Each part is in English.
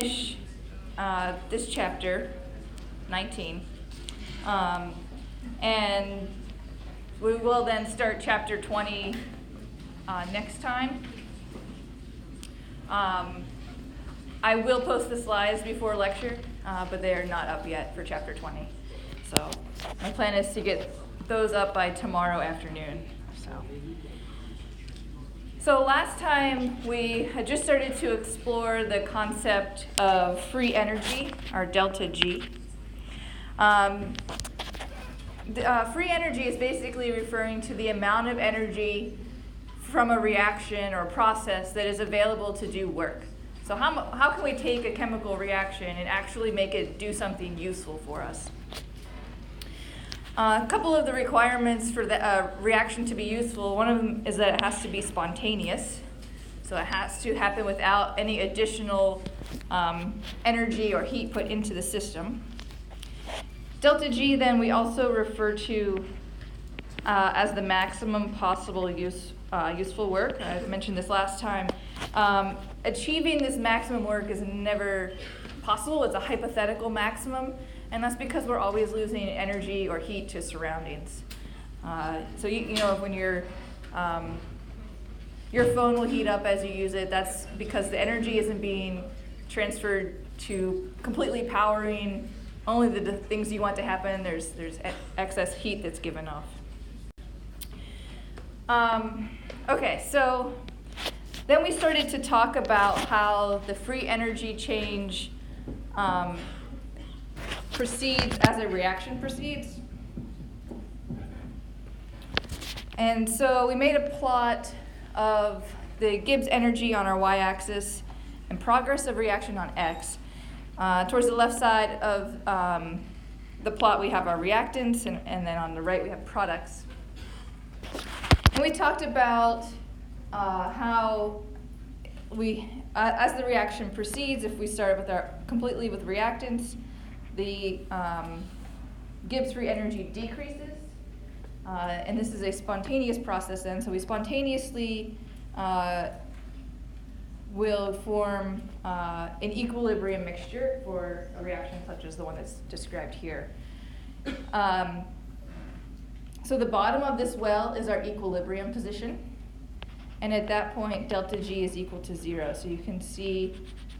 Finish this chapter 19, and we will then start chapter 20 next time. I will post the slides before lecture, but they are not up yet for chapter 20. So my plan is to get those up by tomorrow afternoon. So last time we had just started to explore the concept of free energy, or delta G. Free energy is basically referring to the amount of energy from a reaction or process that is available to do work. So how can we take a chemical reaction and actually make it do something useful for us? A couple of the requirements for the reaction to be useful, one of them is that it has to be spontaneous. So it has to happen without any additional energy or heat put into the system. Delta G then we also refer to as the maximum possible useful work. I mentioned this last time. Achieving this maximum work is never possible. It's a hypothetical maximum. And that's because we're always losing energy or heat to surroundings. So you know when your phone will heat up as you use it, that's because the energy isn't being transferred to completely powering only the things you want to happen. There's excess heat that's given off. Okay, so then we started to talk about how the free energy change proceeds as a reaction proceeds. And so we made a plot of the Gibbs energy on our y-axis and progress of reaction on x. Towards the left side of the plot we have our reactants, and then on the right we have products. And we talked about how we, as the reaction proceeds, if we start with completely with reactants, the Gibbs free energy decreases, and this is a spontaneous process then, so we spontaneously will form an equilibrium mixture for a reaction such as the one that's described here. So the bottom of this well is our equilibrium position, and at that point delta G is equal to 0. So you can see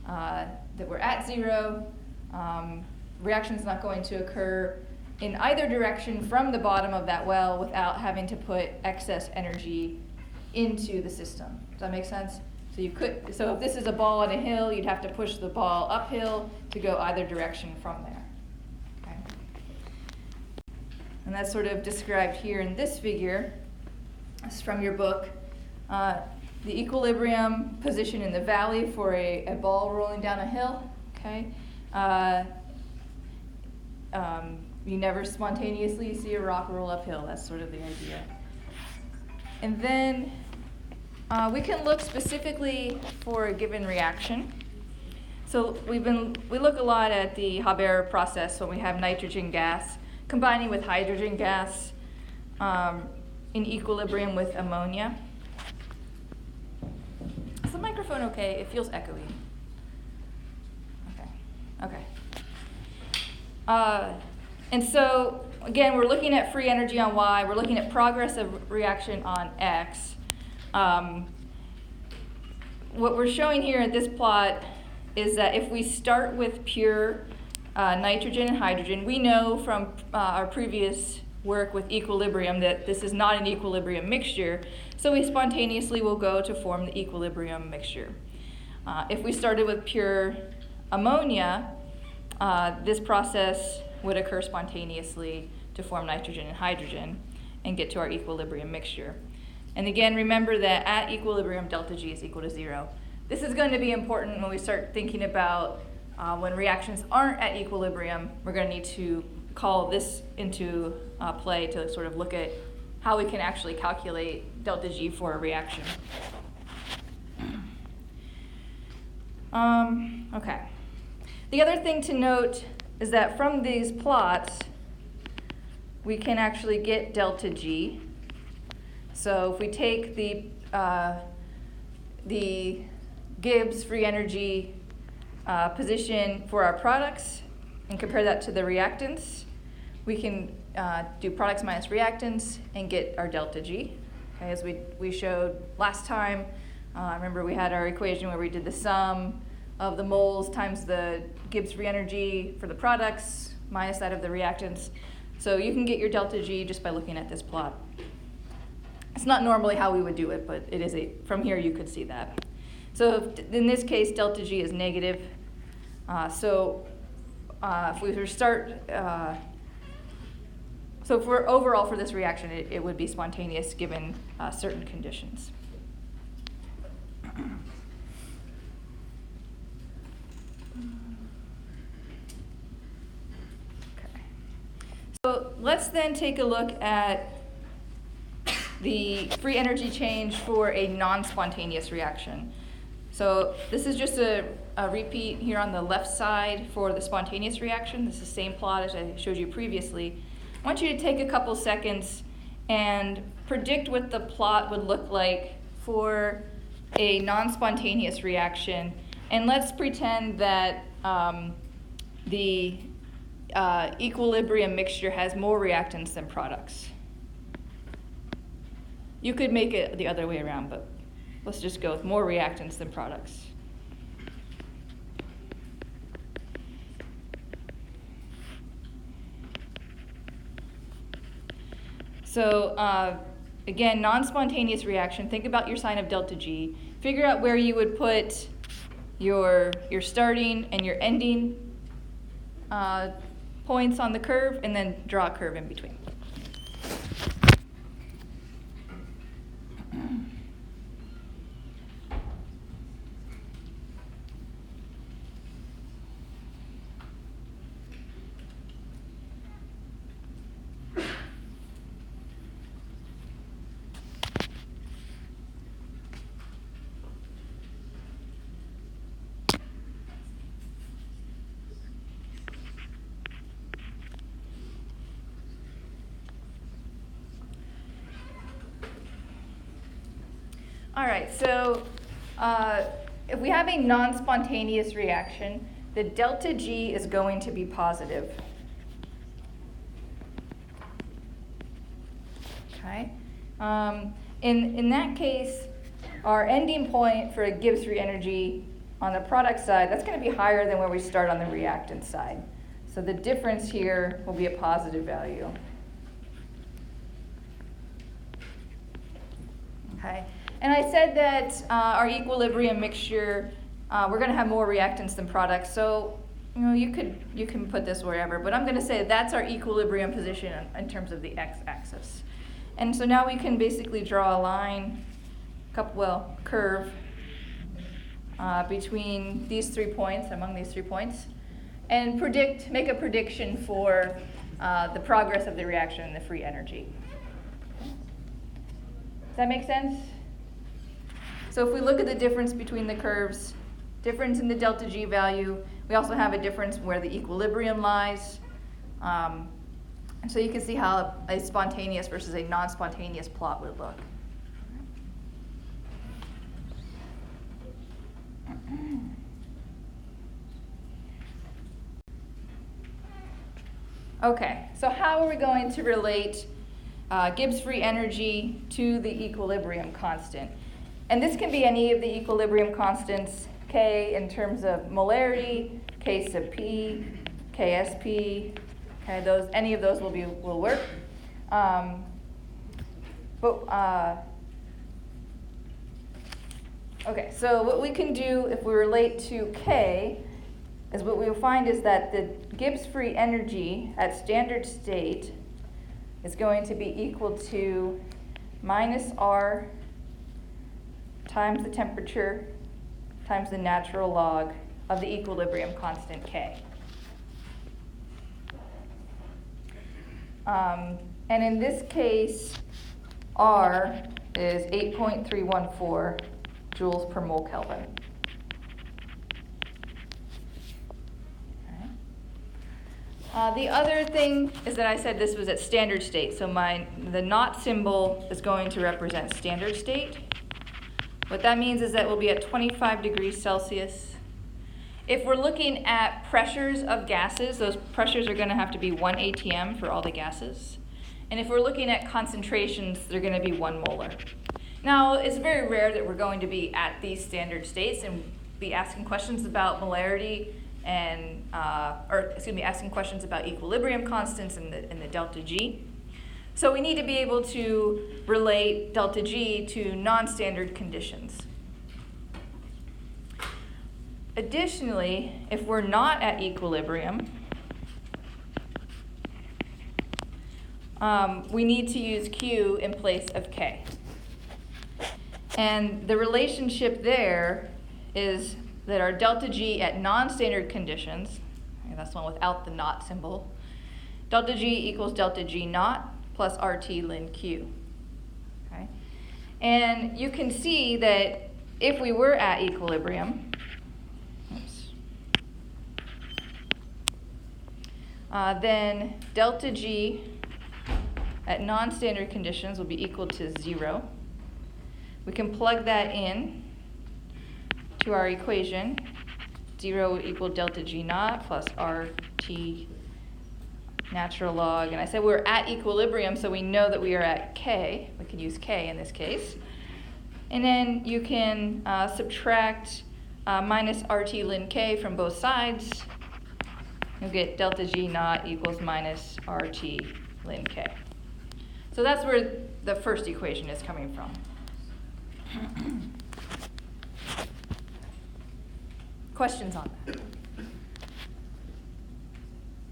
that we're at 0. Reaction is not going to occur in either direction from the bottom of that well without having to put excess energy into the system. Does that make sense? So if this is a ball on a hill, you'd have to push the ball uphill to go either direction from there. Okay? And that's sort of described here in this figure. It's from your book. The equilibrium position in the valley for a ball rolling down a hill. Okay. You never spontaneously see a rock roll uphill. That's sort of the idea. And then we can look specifically for a given reaction. So we look a lot at the Haber process when we have nitrogen gas combining with hydrogen gas in equilibrium with ammonia. Is the microphone okay? It feels echoey. Okay. And so, again, we're looking at free energy on y. We're looking at progress of reaction on x. What we're showing here in this plot is that if we start with pure nitrogen and hydrogen, we know from our previous work with equilibrium that this is not an equilibrium mixture, so we spontaneously will go to form the equilibrium mixture. If we started with pure ammonia, this process would occur spontaneously to form nitrogen and hydrogen and get to our equilibrium mixture. And again, remember that at equilibrium, delta G is equal to 0. This is going to be important when we start thinking about when reactions aren't at equilibrium. We're going to need to call this into play to sort of look at how we can actually calculate delta G for a reaction. Okay. The other thing to note is that from these plots, we can actually get delta G. So if we take the Gibbs free energy position for our products and compare that to the reactants, we can do products minus reactants and get our delta G. Okay, as we showed last time, remember we had our equation where we did the sum of the moles times the Gibbs free energy for the products minus that of the reactants. So you can get your delta G just by looking at this plot. It's not normally how we would do it, but it is from here you could see that. So in this case, delta G is negative. If we were to start, so for overall for this reaction, it would be spontaneous given certain conditions. Okay. So let's then take a look at the free energy change for a non-spontaneous reaction. So this is just a repeat here on the left side for the spontaneous reaction. This is the same plot as I showed you previously. I want you to take a couple seconds and predict what the plot would look like for a non-spontaneous reaction. And let's pretend that the equilibrium mixture has more reactants than products. You could make it the other way around, but let's just go with more reactants than products. So again, non-spontaneous reaction, think about your sign of delta G. Figure out where you would put your starting and your ending points on the curve, and then draw a curve in between. All right, so if we have a non-spontaneous reaction, the delta G is going to be positive. Okay. In that case, our ending point for a Gibbs free energy on the product side, that's going to be higher than where we start on the reactant side. So the difference here will be a positive value. Okay. And I said that our equilibrium mixture, we're going to have more reactants than products. So you can put this wherever, but I'm going to say that's our equilibrium position in terms of the x-axis. And so now we can basically draw a line, curve between these 3 points, among these 3 points, and make a prediction for the progress of the reaction and the free energy. Does that make sense? So if we look at the difference between the curves, difference in the delta G value, we also have a difference where the equilibrium lies. And so you can see how a spontaneous versus a non-spontaneous plot would look. Okay, so how are we going to relate Gibbs free energy to the equilibrium constant? And this can be any of the equilibrium constants, K in terms of molarity, K sub P, KSP, okay, any of those will work. Okay, so what we can do if we relate to K is what we'll find is that the Gibbs free energy at standard state is going to be equal to minus R times the temperature times the natural log of the equilibrium constant K. And in this case, R is 8.314 joules per mole Kelvin. The other thing is that I said this was at standard state, so the not symbol is going to represent standard state. What that means is that we'll be at 25 degrees Celsius, If we're looking at pressures of gases, those pressures are going to have to be 1 atm for all the gases. And if we're looking at concentrations, they're going to be 1 molar. Now, it's very rare that we're going to be at these standard states and be asking questions about molarity and, asking questions about equilibrium constants and the delta G. So we need to be able to relate delta G to non-standard conditions. Additionally, if we're not at equilibrium, we need to use Q in place of K. And the relationship there is that our delta G at non-standard conditions, and that's the one without the not symbol, delta G equals delta G naught plus RT ln Q. Okay? And you can see that if we were at equilibrium, then delta G at non-standard conditions will be equal to 0. We can plug that in to our equation. 0 will equal delta G naught plus RT natural log. And I said we're at equilibrium, so we know that we are at K. We can use K in this case. And then you can subtract minus RT ln K from both sides. You'll get delta G naught equals minus RT ln K. So that's where the first equation is coming from. Questions on that?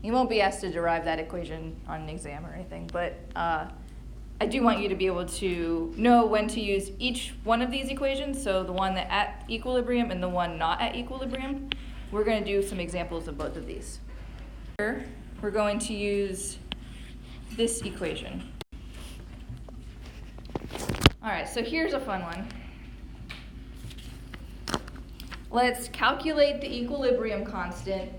You won't be asked to derive that equation on an exam or anything, but I do want you to be able to know when to use each one of these equations, so the one that at equilibrium and the one not at equilibrium. We're going to do some examples of both of these. Here, we're going to use this equation. All right, so here's a fun one. Let's calculate the equilibrium constant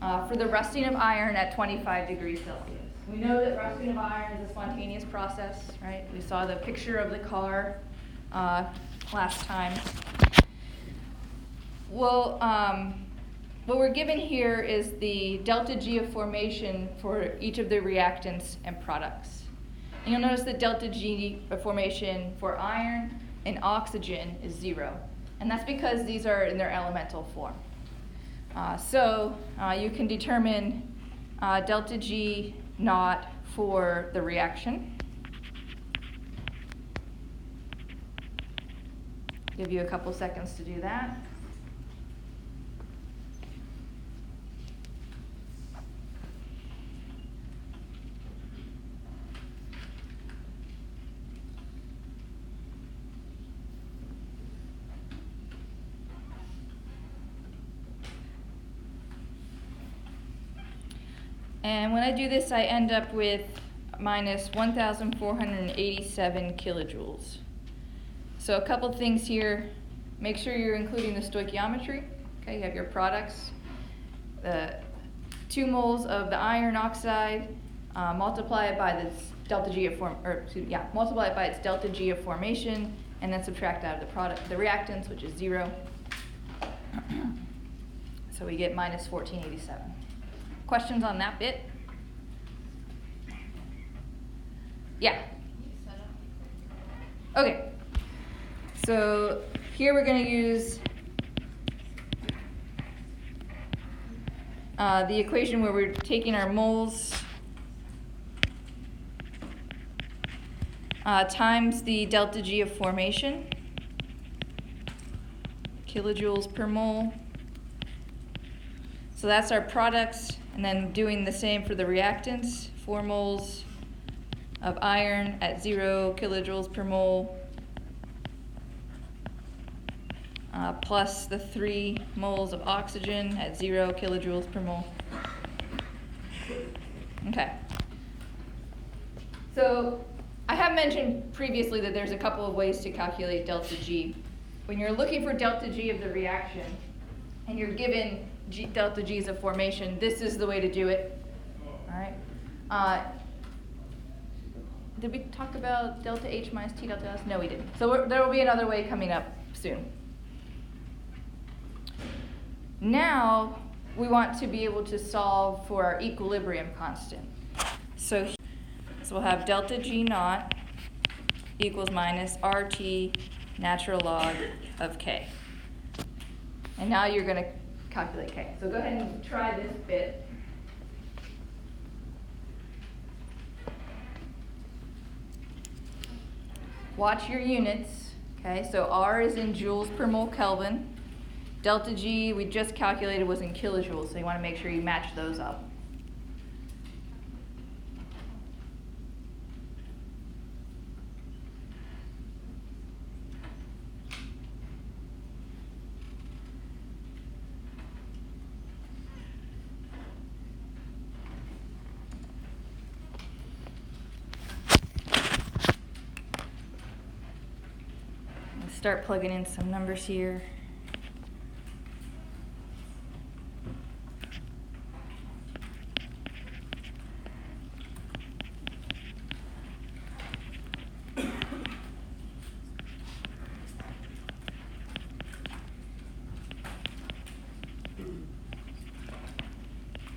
for the rusting of iron at 25 degrees Celsius. We know that rusting of iron is a spontaneous process, right? We saw the picture of the car last time. Well, what we're given here is the delta G of formation for each of the reactants and products. And you'll notice the delta G of formation for iron and oxygen is 0. And that's because these are in their elemental form. So you can determine delta G naught for the reaction. Give you a couple seconds to do that. And when I do this, I end up with minus 1,487 kilojoules. So a couple things here. Make sure you're including the stoichiometry. Okay, you have your products. 2 moles of the iron oxide, multiply it by the delta G of multiply it by its delta G of formation, and then subtract out of the reactants, which is 0. So we get minus 1487. Questions on that bit? Yeah. Okay. So here we're going to use the equation where we're taking our moles times the delta G of formation, kilojoules per mole. So that's our products. And then doing the same for the reactants, 4 moles of iron at 0 kilojoules per mole, plus the 3 moles of oxygen at 0 kilojoules per mole. Okay. So I have mentioned previously that there's a couple of ways to calculate delta G. When you're looking for delta G of the reaction, and you're given delta G's of formation, this is the way to do it. All right. Did we talk about delta H minus T delta S? No, we didn't. So there will be another way coming up soon. Now we want to be able to solve for our equilibrium constant. So we'll have delta G naught equals minus RT natural log of K. And now you're going to calculate K. So go ahead and try this bit. Watch your units. Okay, so R is in joules per mole Kelvin. Delta G, we just calculated, was in kilojoules, so you want to make sure you match those up. Let's start plugging in some numbers here.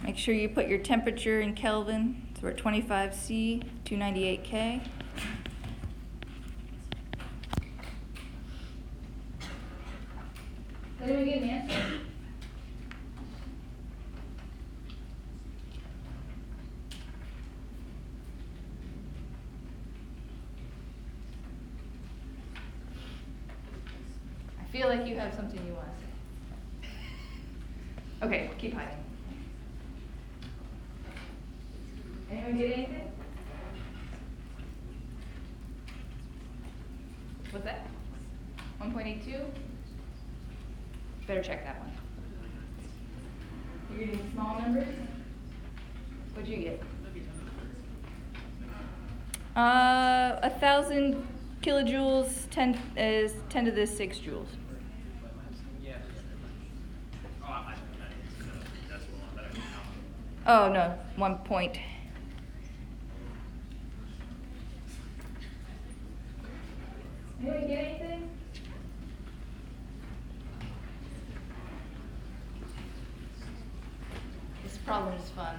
Make sure you put your temperature in Kelvin. So we're at 25 C, 298 K. Did we get an answer? I feel like you have something you want to say. Okay, keep hiding. Anyone get anything? What's that? 1.82? Better check that one. You're getting small numbers? What'd you get? 1,000 kilojoules 10 is 10 to the 6 joules. Oh no, 1 point. Anyone get anything? This problem is fun.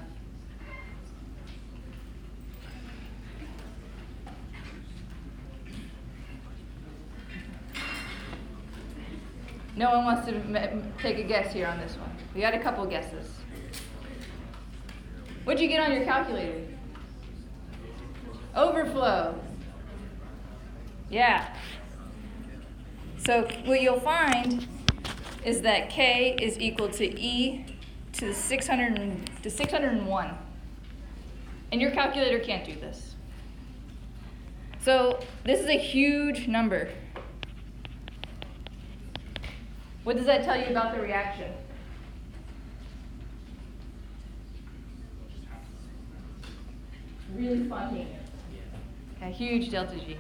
No one wants to take a guess here on this one. We got a couple guesses. What'd you get on your calculator? Overflow. Yeah. So what you'll find is that K is equal to E to 601. And your calculator can't do this. So this is a huge number. What does that tell you about the reaction? Really funky. A huge delta G.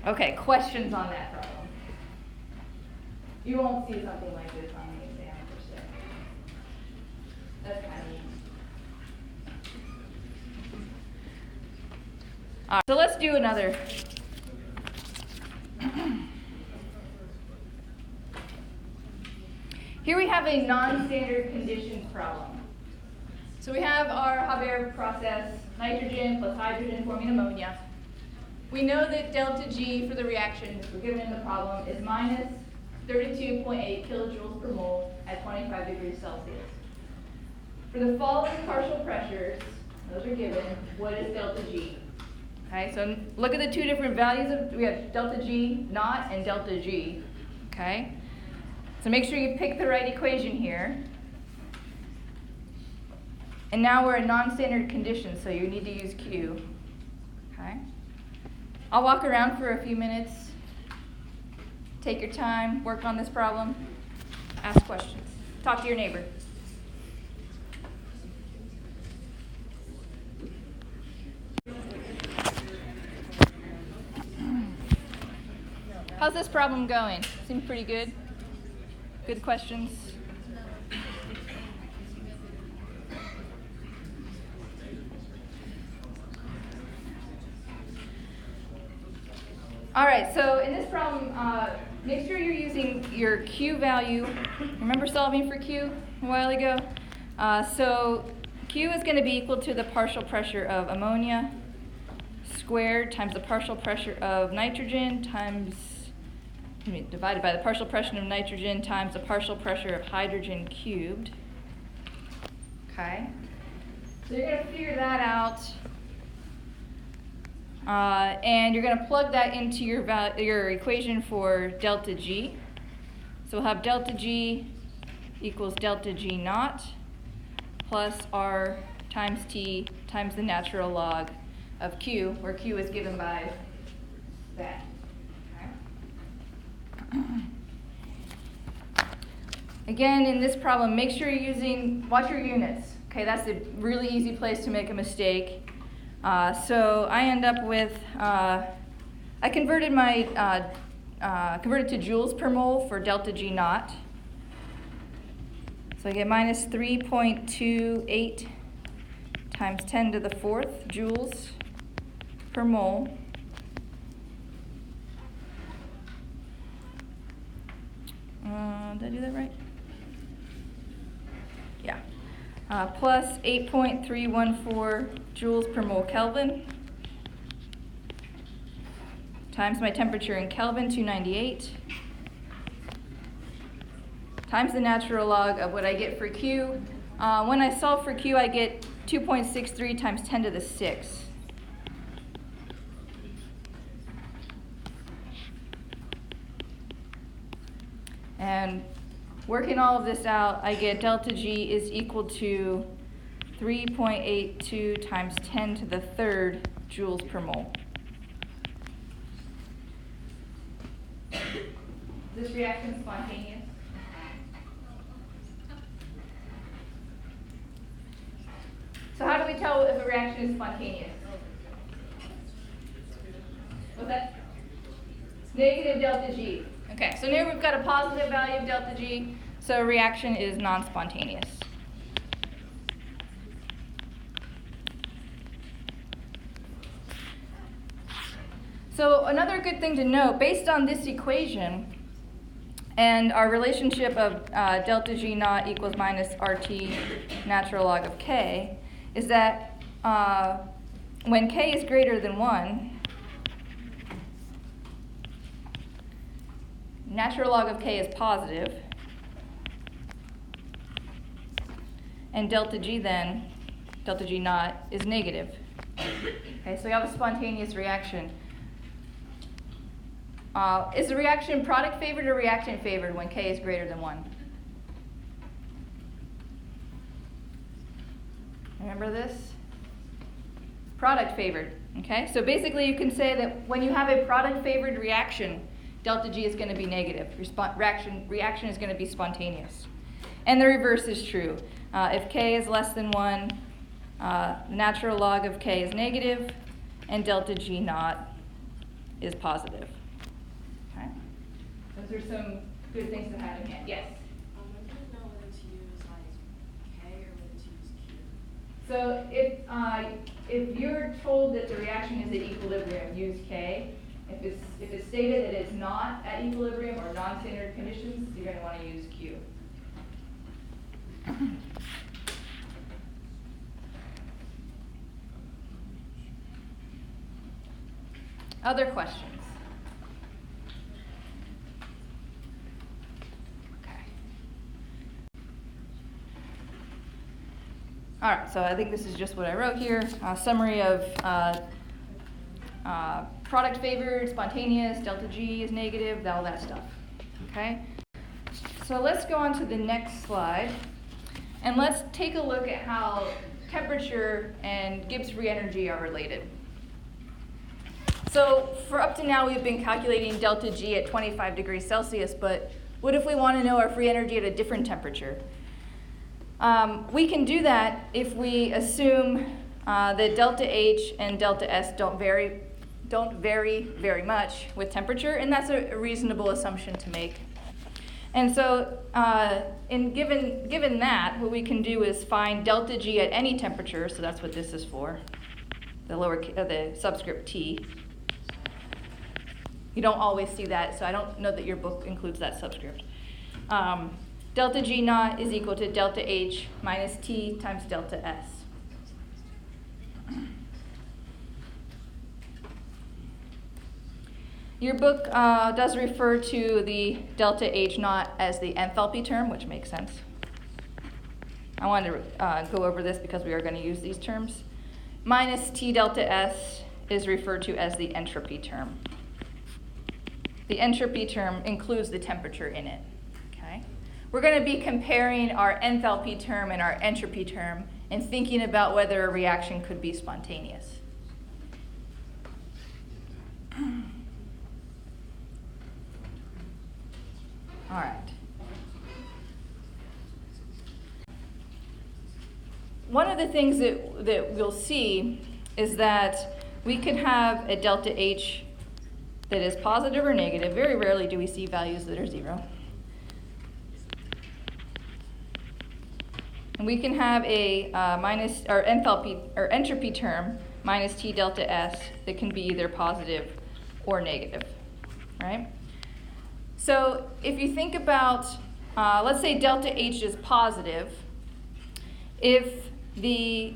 Okay, questions on that problem? You won't see something like this on the exam per se. That's kind of neat. All right, so let's do another. Here we have a non-standard conditions problem. So we have our Haber process, nitrogen plus hydrogen forming ammonia. We know that delta G for the reaction that we're given in the problem is minus 32.8 kilojoules per mole at 25 degrees Celsius. For the following partial pressures, those are given, what is delta G? Okay, so look at the two different values we have delta G naught and delta G. Okay, so make sure you pick the right equation here. And now we're in non-standard conditions, so you need to use Q. Okay. I'll walk around for a few minutes. Take your time, work on this problem, ask questions. Talk to your neighbor. How's this problem going? Seems pretty good. Good questions. All right, so in this problem, make sure you're using your Q value. Remember solving for Q a while ago? So Q is going to be equal to the partial pressure of ammonia squared times the partial pressure of nitrogen divided by the partial pressure of nitrogen times the partial pressure of hydrogen cubed. Okay, so you're going to figure that out. And you're going to plug that into your equation for delta G. So we'll have delta G equals delta G naught plus R times T times the natural log of Q, where Q is given by that. Okay. Again, in this problem, make sure you're watch your units. Okay, that's a really easy place to make a mistake. So I end up with, I converted to joules per mole for delta G naught. So I get minus 3.28 times 10 to the 4th joules per mole. Did I do that right? Yeah. Plus 8.314 joules per mole Kelvin times my temperature in Kelvin, 298, times the natural log of what I get for Q. When I solve for Q, I get 2.63 times 10 to the 6. And working all of this out, I get delta G is equal to 3.82 times 10 to the 3rd joules per mole. Is this reaction spontaneous? So how do we tell if a reaction is spontaneous? What's that? Negative delta G. Okay, so now we've got a positive value of delta G, so a reaction is non-spontaneous. So another good thing to note, based on this equation and our relationship of delta G naught equals minus RT natural log of K, is that when K is greater than 1, natural log of K is positive, and delta G naught is negative. Okay, so we have a spontaneous reaction. Is the reaction product favored or reactant favored when K is greater than 1? Remember this? Product favored. Okay, so basically you can say that when you have a product favored reaction, delta G is going to be negative. Reaction is going to be spontaneous. And the reverse is true. If K is less than 1, the natural log of K is negative, and delta G naught is positive. Okay? Those are some good things to have in hand. Yes? I don't know whether to use like K or whether to use Q. So if you're told that the reaction is at equilibrium, use K. If it's stated that it's not at equilibrium or non-standard conditions, you're going to want to use Q. Other questions? Okay. All right, so I think this is just what I wrote here. Summary of product favored, spontaneous, delta G is negative, all that stuff. Okay? So let's go on to the next slide. And let's take a look at how temperature and Gibbs free energy are related. So for up to now, we've been calculating delta G at 25 degrees Celsius, but what if we want to know our free energy at a different temperature? We can do that if we assume that delta H and delta S don't vary very much with temperature, and that's a reasonable assumption to make. And so given that, what we can do is find delta G at any temperature, so that's what this is for, the subscript T. You don't always see that, so I don't know that your book includes that subscript. Delta G naught is equal to delta H minus T times delta S. Your book does refer to the delta H naught as the enthalpy term, which makes sense. I wanted to go over this because we are going to use these terms. Minus T delta S is referred to as the entropy term. The entropy term includes the temperature in it. Okay? We're going to be comparing our enthalpy term and our entropy term and thinking about whether a reaction could be spontaneous. All right. One of the things that we'll see is that we could have a delta H that is positive or negative. Very rarely do we see values that are 0. And we can have a minus or enthalpy or entropy term minus T delta S that can be either positive or negative, right? So if you think about, let's say delta H is positive, if the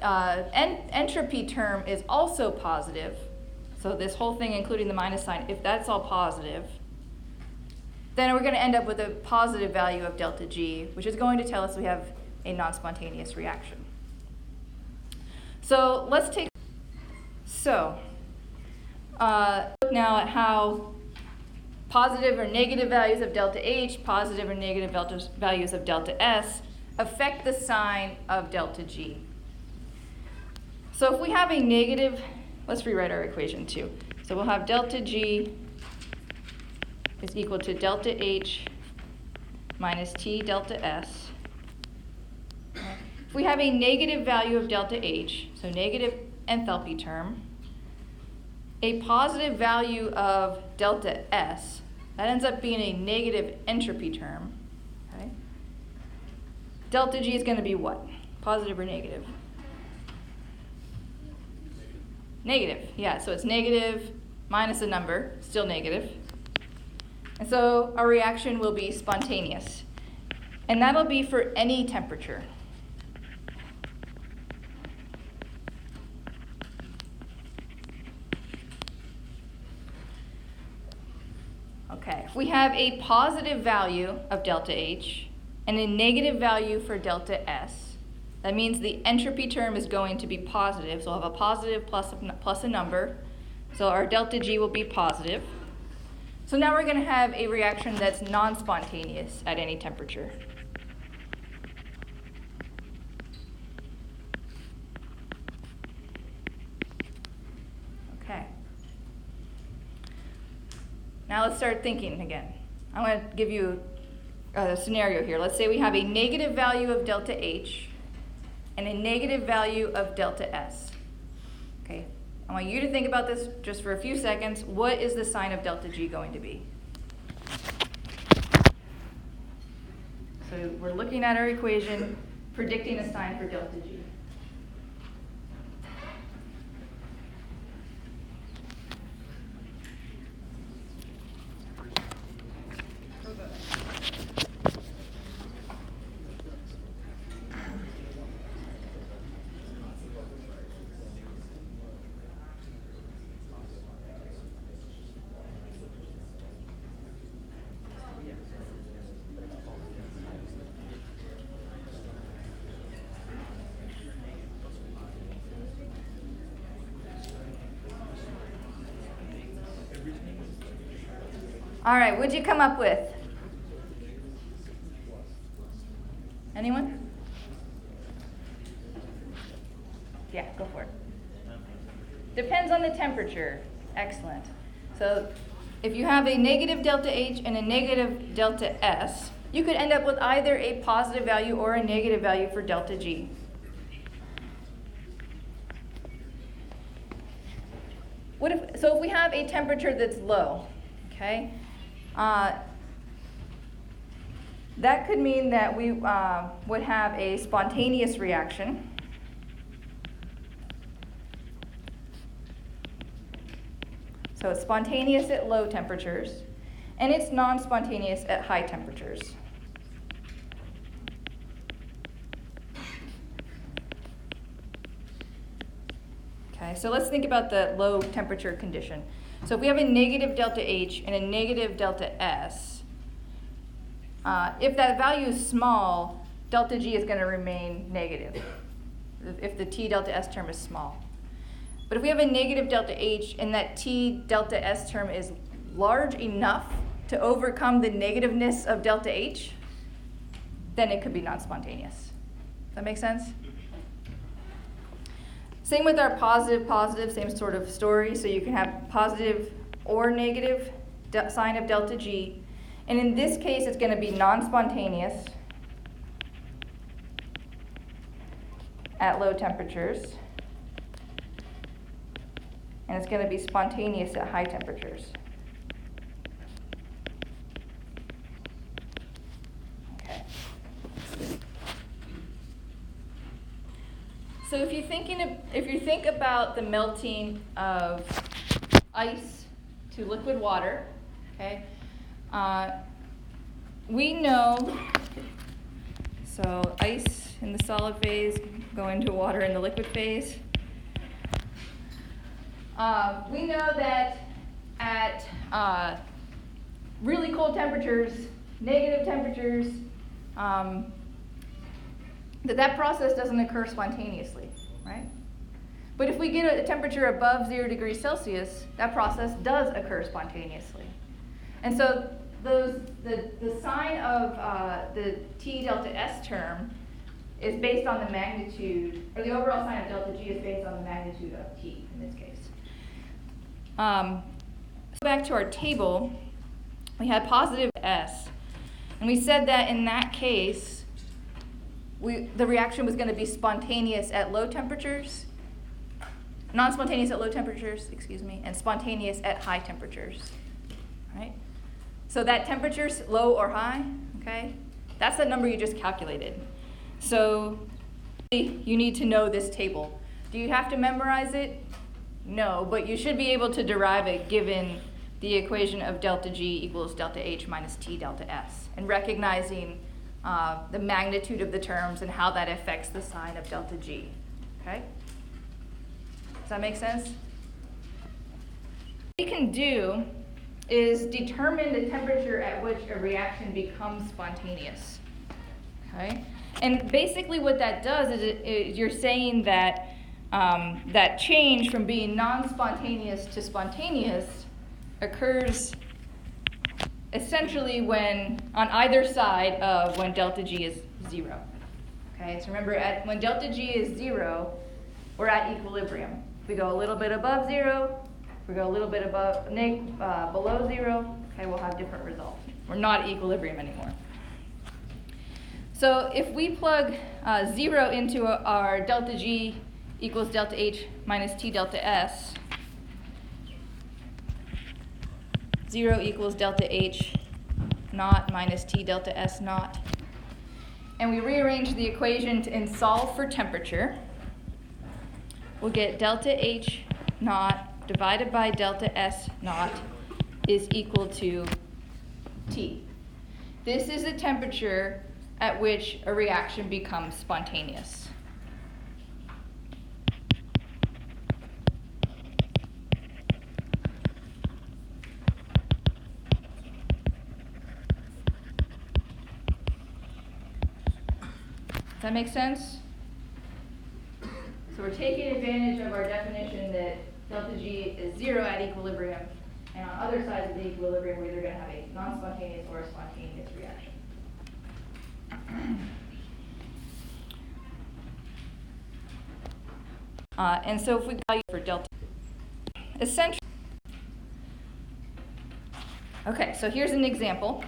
entropy term is also positive, so this whole thing including the minus sign, if that's all positive, then we're going to end up with a positive value of delta G, which is going to tell us we have a non-spontaneous reaction. So let's take, look now at how positive or negative values of delta H, positive or negative values of delta S affect the sign of delta G. So if we have a negative, let's rewrite our equation too. So we'll have delta G is equal to delta H minus T delta S. If we have a negative value of delta H, so negative enthalpy term, a positive value of delta S, that ends up being a negative entropy term. Okay? Delta G is going to be what? Positive or negative? Negative, yeah, so it's negative minus a number, still negative. And so our reaction will be spontaneous. And that'll be for any temperature. Okay, if we have a positive value of delta H and a negative value for delta S, that means the entropy term is going to be positive, so we'll have a positive plus a number. So our delta G will be positive. So now we're going to have a reaction that's non-spontaneous at any temperature. Okay. Now let's start thinking again. I'm going to give you a scenario here. Let's say we have a negative value of delta H and a negative value of delta S. Okay, I want you to think about this just for a few seconds. What is the sign of delta G going to be? So we're looking at our equation, predicting a sign for delta G. All right, what'd you come up with? Anyone? Yeah, go for it. Depends on the temperature. Excellent. So if you have a negative delta H and a negative delta S, you could end up with either a positive value or a negative value for delta G. So if we have a temperature that's low, okay, that could mean that we would have a spontaneous reaction. So it's spontaneous at low temperatures, and it's non-spontaneous at high temperatures. Okay, so let's think about the low temperature condition. So if we have a negative delta H and a negative delta S, if that value is small, delta G is going to remain negative, if the T delta S term is small. But if we have a negative delta H and that T delta S term is large enough to overcome the negativeness of delta H, then it could be non-spontaneous. Does that make sense? Same with our positive, same sort of story. So you can have positive or negative sign of delta G. And in this case, it's going to be non-spontaneous at low temperatures. And it's going to be spontaneous at high temperatures. Okay. So if you think about the melting of ice to liquid water, okay, we know, so ice in the solid phase go into water in the liquid phase. We know that at really cold temperatures, negative temperatures, that process doesn't occur spontaneously, right? But if we get a temperature above 0 degrees Celsius, that process does occur spontaneously. And so the sign of the T delta S term is based on the magnitude, or the overall sign of delta G is based on the magnitude of T in this case. So back to our table, we had positive S, and we said that in that case, the reaction was going to be spontaneous at low temperatures, non-spontaneous at low temperatures, and spontaneous at high temperatures, right? So that temperature's low or high, okay? That's the number you just calculated. So you need to know this table. Do you have to memorize it? No, but you should be able to derive it given the equation of delta G equals delta H minus T delta S, and recognizing the magnitude of the terms and how that affects the sign of delta G, okay? Does that make sense? What we can do is determine the temperature at which a reaction becomes spontaneous, okay? And basically what that does is you're saying that that change from being non-spontaneous to spontaneous occurs essentially when on either side of when delta G is 0. Okay, so remember when delta G is 0, we're at equilibrium. If we go a little bit above 0, if we go a little bit below 0, okay, we'll have different results. We're not at equilibrium anymore. So if we plug 0 into our delta G equals delta H minus T delta S, 0 equals delta H naught minus T delta S naught. And we rearrange the equation and solve for temperature. We'll get delta H naught divided by delta S naught is equal to T. This is the temperature at which a reaction becomes spontaneous. Does that make sense? So we're taking advantage of our definition that delta G is 0 at equilibrium, and on other sides of the equilibrium we're either going to have a non-spontaneous or a spontaneous reaction. And so if we value for delta, essentially, okay, so here's an example.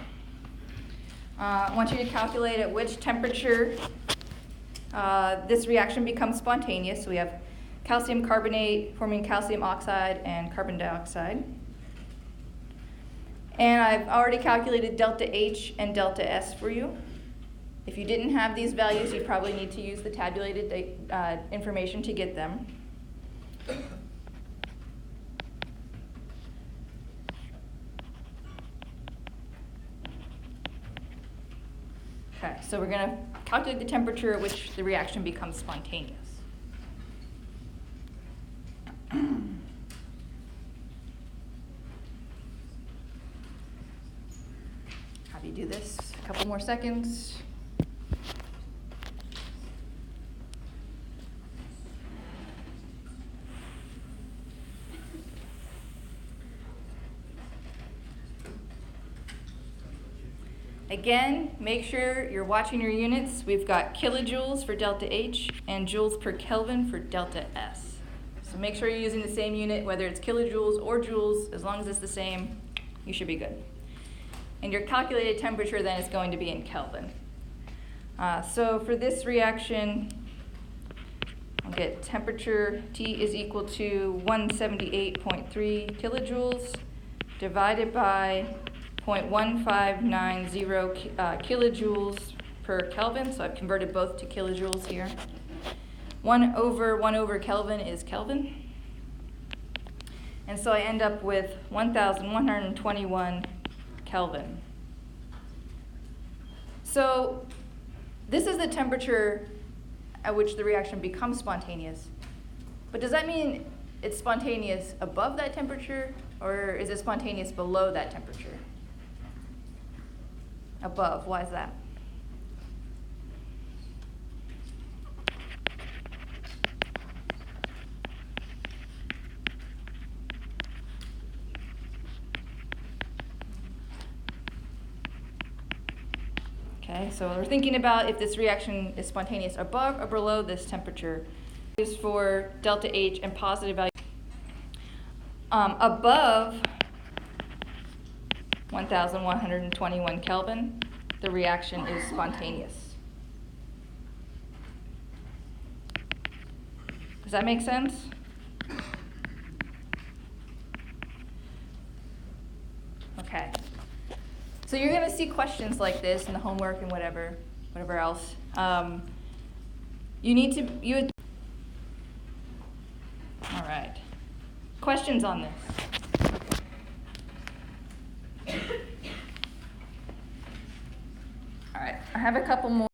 I want you to calculate at which temperature this reaction becomes spontaneous. So we have calcium carbonate forming calcium oxide and carbon dioxide. And I've already calculated delta H and delta S for you. If you didn't have these values, you probably need to use the tabulated information to get them. Okay, so we're going to calculate the temperature at which the reaction becomes spontaneous. Have you do this a couple more seconds. Again, make sure you're watching your units. We've got kilojoules for delta H and joules per Kelvin for delta S. So make sure you're using the same unit, whether it's kilojoules or joules. As long as it's the same, you should be good. And your calculated temperature then is going to be in Kelvin. So for this reaction, I'll get temperature T is equal to 178.3 kilojoules divided by 0.1590 kilojoules per Kelvin. So I've converted both to kilojoules here. 1 over Kelvin is Kelvin. And so I end up with 1,121 Kelvin. So this is the temperature at which the reaction becomes spontaneous. But does that mean it's spontaneous above that temperature, or is it spontaneous below that temperature? Above, why is that? Okay, so we're thinking about if this reaction is spontaneous above or below this temperature. Is for delta H and positive value. Above 1,121 Kelvin, the reaction is spontaneous. Does that make sense? Okay. So you're going to see questions like this in the homework and whatever else. All right. Questions on this? All right, I have a couple more.